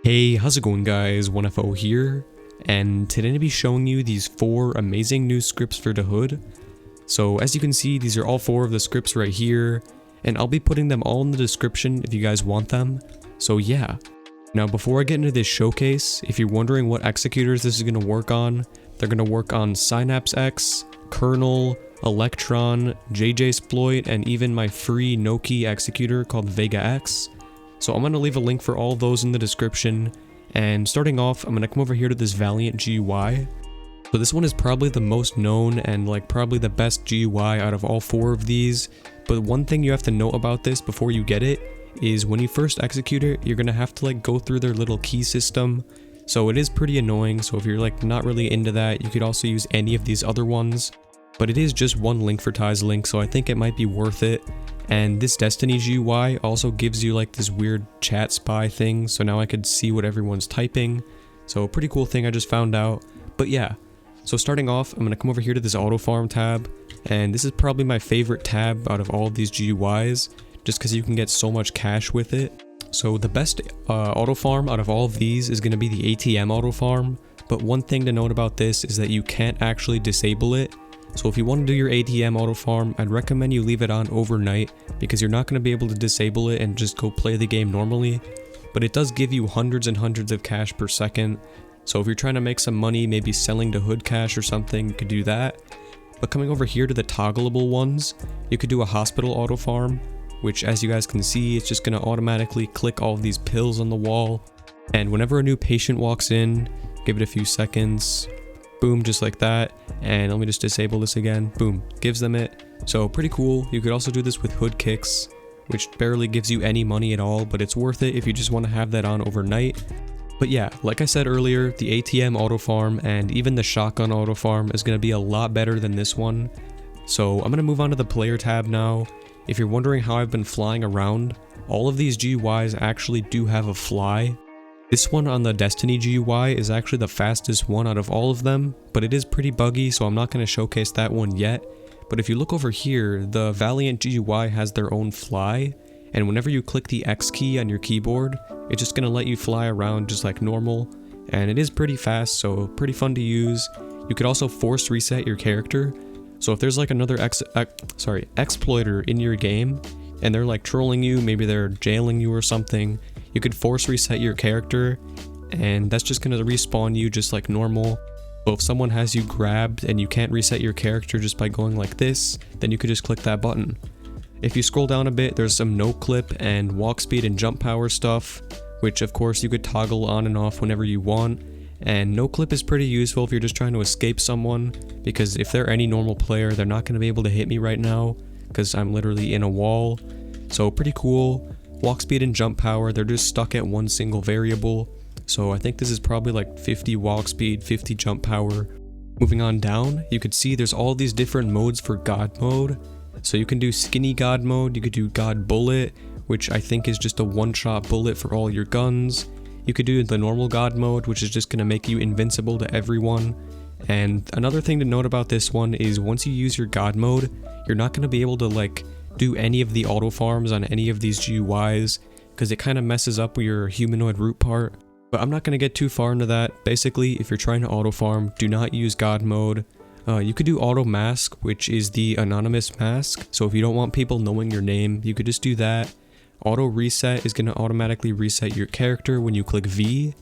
Hey, how's it going guys, 1FO here, and today I'm going to be showing you these 4 amazing new scripts for the hood. So as you can see, these are all 4 of the scripts right here, and I'll be putting them all in the description if you guys want them. So yeah. Now before I get into this showcase, if you're wondering what executors this is going to work on, they're going to work on Synapse X, Kernel, Electron, JJsploit, and even my free no-key executor called Vega X. So I'm going to leave a link for all of those in the description, and starting off, I'm going to come over here to this Valiant GUI. So this one is probably the most known and probably the best GUI out of all 4 of these, but one thing you have to know about this before you get it is when you first execute it, you're going to have to go through their little key system. So it is pretty annoying, so if you're not really into that, you could also use any of these other ones. But it is just one Linkvertise link, so I think it might be worth it. And this Destiny GUI also gives you this weird chat spy thing, so now I could see what everyone's typing. So a pretty cool thing I just found out. But yeah, so starting off, I'm going to come over here to this auto farm tab, and this is probably my favorite tab out of all of these GUIs, just because you can get so much cash with it. So the best auto farm out of all of these is going to be the ATM auto farm, but one thing to note about this is that you can't actually disable it. So if you want to do your ATM auto farm, I'd recommend you leave it on overnight because you're not going to be able to disable it and just go play the game normally. But it does give you hundreds and hundreds of cash per second. So if you're trying to make some money, maybe selling to hood cash or something, you could do that. But coming over here to the toggleable ones, you could do a hospital auto farm, which as you guys can see, it's just going to automatically click all of these pills on the wall. And whenever a new patient walks in, give it a few seconds. Boom, just like that, and let me just disable this again. Boom, gives them it. So pretty cool. You could also do this with hood kicks, which barely gives you any money at all, but it's worth it if you just want to have that on overnight. But yeah, like I said earlier, the ATM auto farm and even the shotgun auto farm is going to be a lot better than this one. So I'm going to move on to the player tab now. If you're wondering how I've been flying around, all of these GUIs actually do have a fly. This one on the Destiny GUI is actually the fastest one out of all of them, but it is pretty buggy, so I'm not going to showcase that one yet. But if you look over here, the Valiant GUI has their own fly, and whenever you click the X key on your keyboard, it's just going to let you fly around just like normal, and it is pretty fast, so pretty fun to use. You could also force reset your character, so if there's another exploiter in your game, and they're trolling you, maybe they're jailing you or something, you could force reset your character, and that's just going to respawn you just like normal. So if someone has you grabbed and you can't reset your character just by going like this, then you could just click that button. If you scroll down a bit, there's some no clip and walk speed and jump power stuff, which of course you could toggle on and off whenever you want. And no clip is pretty useful if you're just trying to escape someone, because if they're any normal player, they're not going to be able to hit me right now because I'm literally in a wall. So pretty cool. Walk speed and jump power, they're just stuck at one single variable. So I think this is probably 50 walk speed, 50 jump power. Moving on down, you could see there's all these different modes for God mode. So you can do skinny God mode, you could do God bullet, which I think is just a one-shot bullet for all your guns. You could do the normal God mode, which is just going to make you invincible to everyone. And another thing to note about this one is once you use your God mode, you're not going to be able to do any of the auto farms on any of these GUIs because it kind of messes up your humanoid root part. But I'm not going to get too far into that. Basically, if you're trying to auto farm, do not use God mode. You could do auto mask, which is the anonymous mask. So if you don't want people knowing your name, you could just do that. Auto reset is going to automatically reset your character when you click V.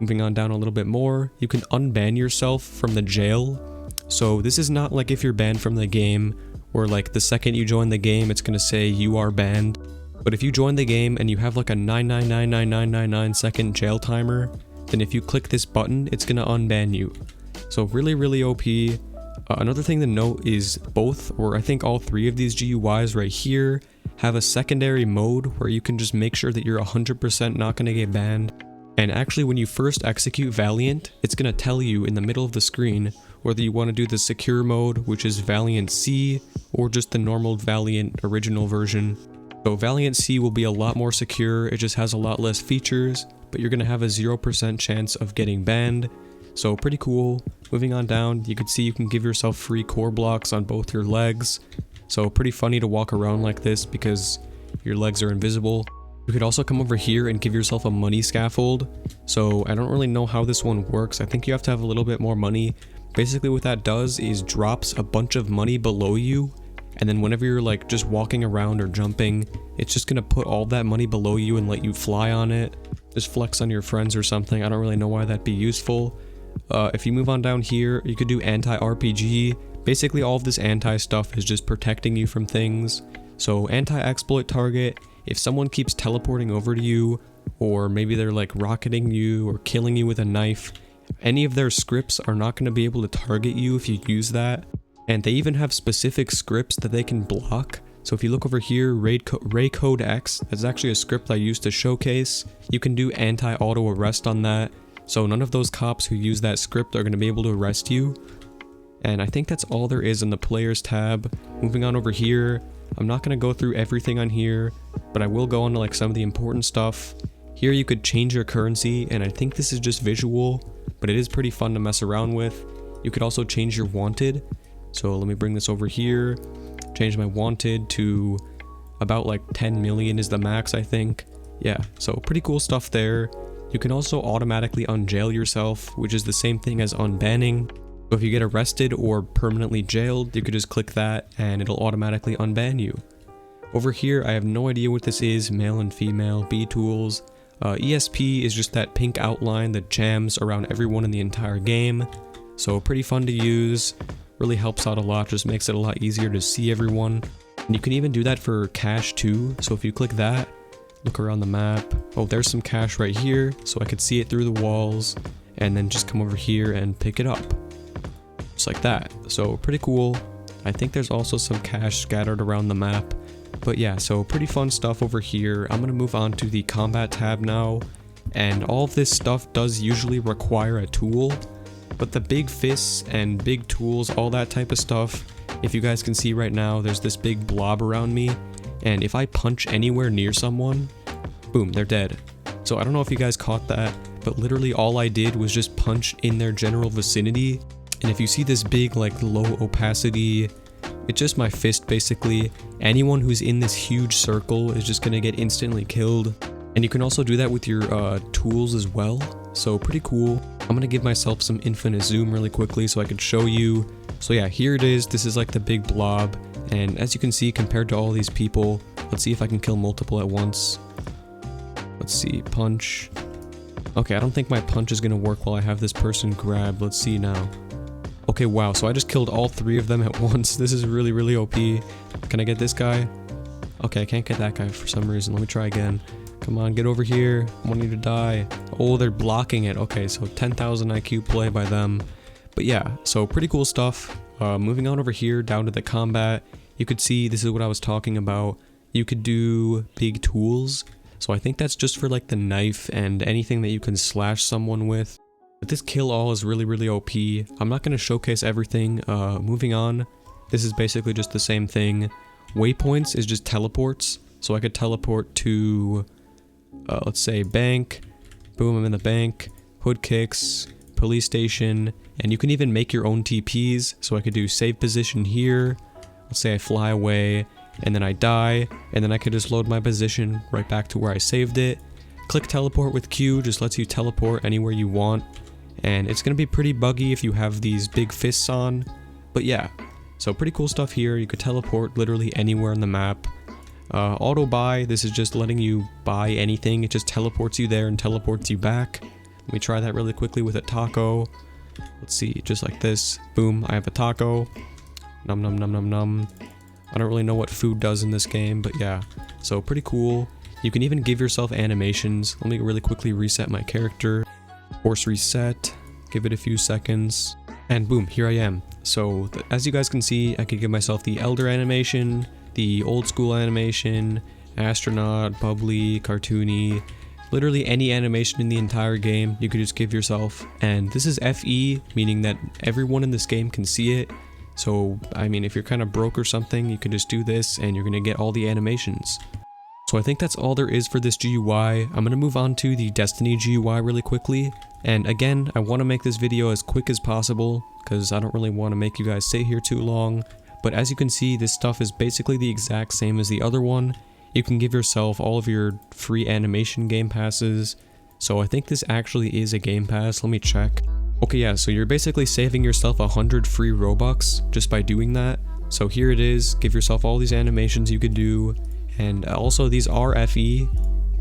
Moving on down a little bit more, you can unban yourself from the jail. So this is not if you're banned from the game, or the second you join the game, it's going to say you are banned. But if you join the game and you have a 9999999 second jail timer, then if you click this button, it's going to unban you. So really OP. Another thing to note is both, or I think all 3 of these GUIs right here, have a secondary mode where you can just make sure that you're 100% not going to get banned. And actually when you first execute Valiant, it's going to tell you in the middle of the screen whether you want to do the secure mode, which is Valiant C, or just the normal Valiant original version. So Valiant C will be a lot more secure, it just has a lot less features, but you're going to have a 0% chance of getting banned. So pretty cool. Moving on down, you can see you can give yourself free core blocks on both your legs. So pretty funny to walk around like this because your legs are invisible. You could also come over here and give yourself a money scaffold. So I don't really know how this one works. I think you have to have a little bit more money. Basically what that does is drops a bunch of money below you, and then whenever you're like just walking around or jumping, it's just gonna put all that money below you and let you fly on it. Just flex on your friends or something. I don't really know why that'd be useful. If you move on down here, you could do anti-RPG. Basically all of this anti stuff is just protecting you from things. So anti-exploit target, if someone keeps teleporting over to you, or maybe they're like rocketing you or killing you with a knife, any of their scripts are not going to be able to target you if you use that. And they even have specific scripts that they can block. So if you look over here, Ray Code X, that's actually a script I used to showcase. You can do anti-auto arrest on that. So none of those cops who use that script are going to be able to arrest you. And I think that's all there is in the players tab. Moving on over here, I'm not going to go through everything on here, but I will go on to like some of the important stuff. Here you could change your currency, and I think this is just visual, but it is pretty fun to mess around with. You could also change your wanted. So let me bring this over here. Change my wanted to about like 10 million is the max, I think. Yeah, so pretty cool stuff there. You can also automatically unjail yourself, which is the same thing as unbanning. So if you get arrested or permanently jailed, you could just click that and it'll automatically unban you. Over here, I have no idea what this is, male and female, B tools. ESP is just that pink outline that jams around everyone in the entire game. So pretty fun to use, really helps out a lot, just makes it a lot easier to see everyone. And you can even do that for cash too, so if you click that, look around the map. Oh, there's some cash right here, so I could see it through the walls, and then just come over here and pick it up. Just like that. So pretty cool. I think there's also some cash scattered around the map. But yeah, so pretty fun stuff over here. I'm going to move on to the combat tab now. And all of this stuff does usually require a tool. But the big fists and big tools, all that type of stuff, if you guys can see right now, there's this big blob around me. And if I punch anywhere near someone, boom, they're dead. So I don't know if you guys caught that, but literally all I did was just punch in their general vicinity. And if you see this big like low opacity, it's just my fist basically. Anyone who's in this huge circle is just gonna get instantly killed. And you can also do that with your tools as well. So pretty cool. I'm gonna give myself some infinite zoom really quickly so I can show you. So yeah, here it is. This is like the big blob. And as you can see, compared to all these people, let's see if I can kill multiple at once. Let's see, punch. Okay, I don't think my punch is gonna work while I have this person grabbed. Let's see now. Okay, wow, so I just killed all three of them at once. This is really, really OP. Can I get this guy? Okay, I can't get that guy for some reason. Let me try again. Come on, get over here. I want you to die. Oh, they're blocking it. Okay, so 10,000 IQ play by them. But yeah, so pretty cool stuff. Moving on over here, down to the combat. You could see, this is what I was talking about. You could do big tools. So I think that's just for like the knife and anything that you can slash someone with. But this kill all is really, really OP. I'm not going to showcase everything. Moving on, this is basically just the same thing. Waypoints is just teleports. So I could teleport to, let's say, bank. Boom, I'm in the bank. Hood kicks, police station. And you can even make your own TPs. So I could do save position here. Let's say I fly away and then I die. And then I could just load my position right back to where I saved it. Click teleport with Q, just lets you teleport anywhere you want. And it's going to be pretty buggy if you have these big fists on. But yeah, so pretty cool stuff here. You could teleport literally anywhere on the map. Auto buy, this is just letting you buy anything. It just teleports you there and teleports you back. Let me try that really quickly with a taco. Let's see, just like this. Boom, I have a taco. Num num num num num. I don't really know what food does in this game, but yeah. So pretty cool. You can even give yourself animations. Let me really quickly reset my character. Force reset, give it a few seconds, and boom, here I am. So as you guys can see, I could give myself the Elder animation, the old school animation, astronaut, bubbly, cartoony, literally any animation in the entire game you could just give yourself. And this is FE, meaning that everyone in this game can see it. So I mean, if you're kind of broke or something, you can just do this and you're gonna get all the animations. So I think that's all there is for this GUI. I'm going to move on to the Destiny GUI really quickly. And again, I want to make this video as quick as possible because I don't really want to make you guys sit here too long. But as you can see, this stuff is basically the exact same as the other one. You can give yourself all of your free animation game passes. So I think this actually is a game pass. Let me check. Okay, yeah, so you're basically saving yourself 100 free Robux just by doing that. So here it is. Give yourself all these animations you could do. And also these are FE.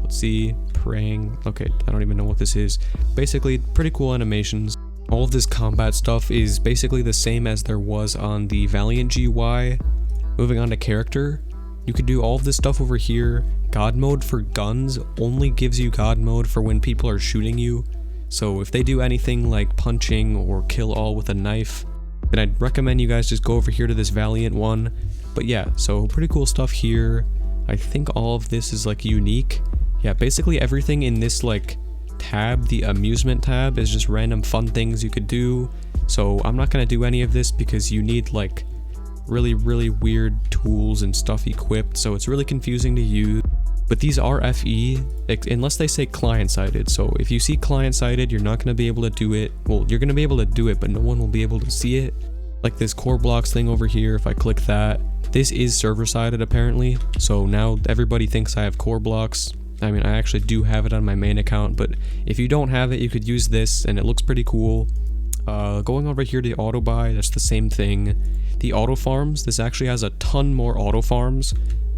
Let's see, praying. Okay, I don't even know what this is. Basically, pretty cool animations. All of this combat stuff is basically the same as there was on the Valiant GUI. Moving on to character, you could do all of this stuff over here. God mode for guns only gives you God mode for when people are shooting you. So if they do anything like punching or kill all with a knife, then I'd recommend you guys just go over here to this Valiant one. But yeah, so pretty cool stuff here. I think all of this is like unique. Yeah, basically everything in this like tab, the amusement tab, is just random fun things you could do. So I'm not gonna do any of this because you need like really weird tools and stuff equipped, so it's really confusing to use. But these are FE, unless they say client-sided. So if you see client-sided, you're not going to be able to do it. Well, you're going to be able to do it, but no one will be able to see it. Like this ROBLOX thing over here, if I click that, this is server-sided apparently. So now everybody thinks I have ROBLOX. I mean, I actually do have it on my main account, but if you don't have it, you could use this, and it looks pretty cool. Going over here to auto buy, that's the same thing. The auto farms, this actually has a ton more auto farms.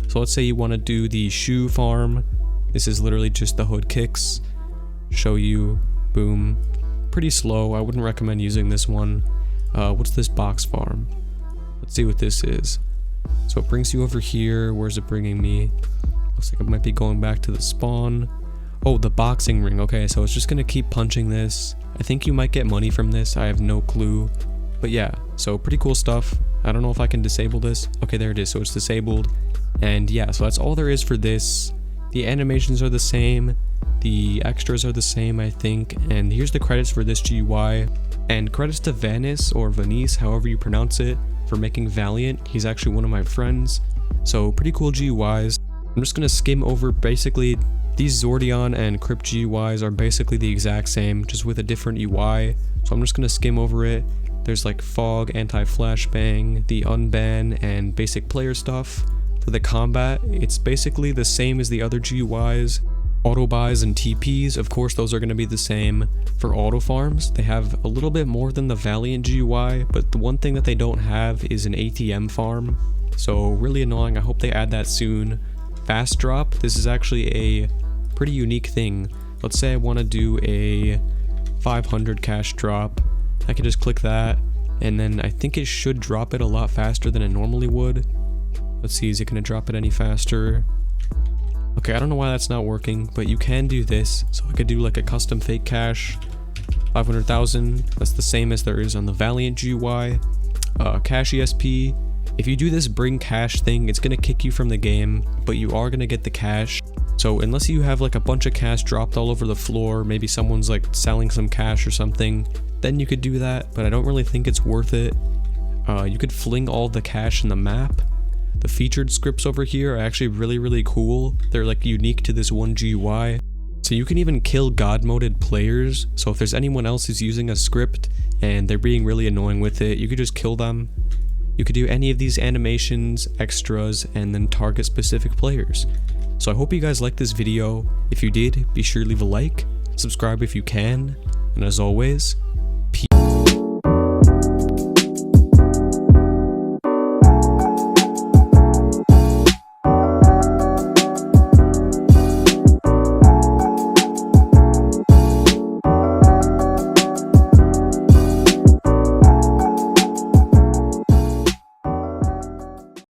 So let's say you want to do the shoe farm. This is literally just the hood kicks. Show you, boom. Pretty slow, I wouldn't recommend using this one. What's this box farm? Let's see what this is. So it brings you over here. Where's it bringing me? Looks like it might be going back to the spawn. Oh, the boxing ring. Okay, so it's just gonna keep punching this. I think you might get money from this. I have no clue. But yeah, so pretty cool stuff. I don't know if I can disable this. Okay, there it is. So it's disabled. And yeah, so that's all there is for this. The animations are the same. The extras are the same, I think. And here's the credits for this GUI. And credits to Vanice, or Vanice, however you pronounce it, for making Valiant. He's actually one of my friends. So pretty cool GUIs. I'm just gonna skim over basically these Zordion and Crypt GUIs are basically the exact same, just with a different UI. So I'm just gonna skim over it. There's like fog, anti-flashbang, the unban, and basic player stuff. For the combat, it's basically the same as the other GUIs. Auto buys and TPs, of course those are going to be the same. For auto farms, they have a little bit more than the Valiant GUI, but the one thing that they don't have is an ATM farm. So really annoying, I hope they add that soon. Fast drop, this is actually a pretty unique thing. Let's say I want to do a 500 cash drop. I can just click that, and then I think it should drop it a lot faster than it normally would. Let's see, is it going to drop it any faster? Okay, I don't know why that's not working, but you can do this. So I could do like a custom fake cash, 500,000. That's the same as there is on the Valiant GUI. Cash ESP. If you do this bring cash thing, it's going to kick you from the game, but you are going to get the cash. So unless you have like a bunch of cash dropped all over the floor, maybe someone's like selling some cash or something, then you could do that, but I don't really think it's worth it. You could fling all the cash in the map. The featured scripts over here are actually really cool. They're like unique to this one GUI. So you can even kill god-moded players. So if there's anyone else who's using a script and they're being really annoying with it, you could just kill them. You could do any of these animations, extras, and then target specific players. So I hope you guys liked this video. If you did, be sure to leave a like, subscribe if you can, and as always,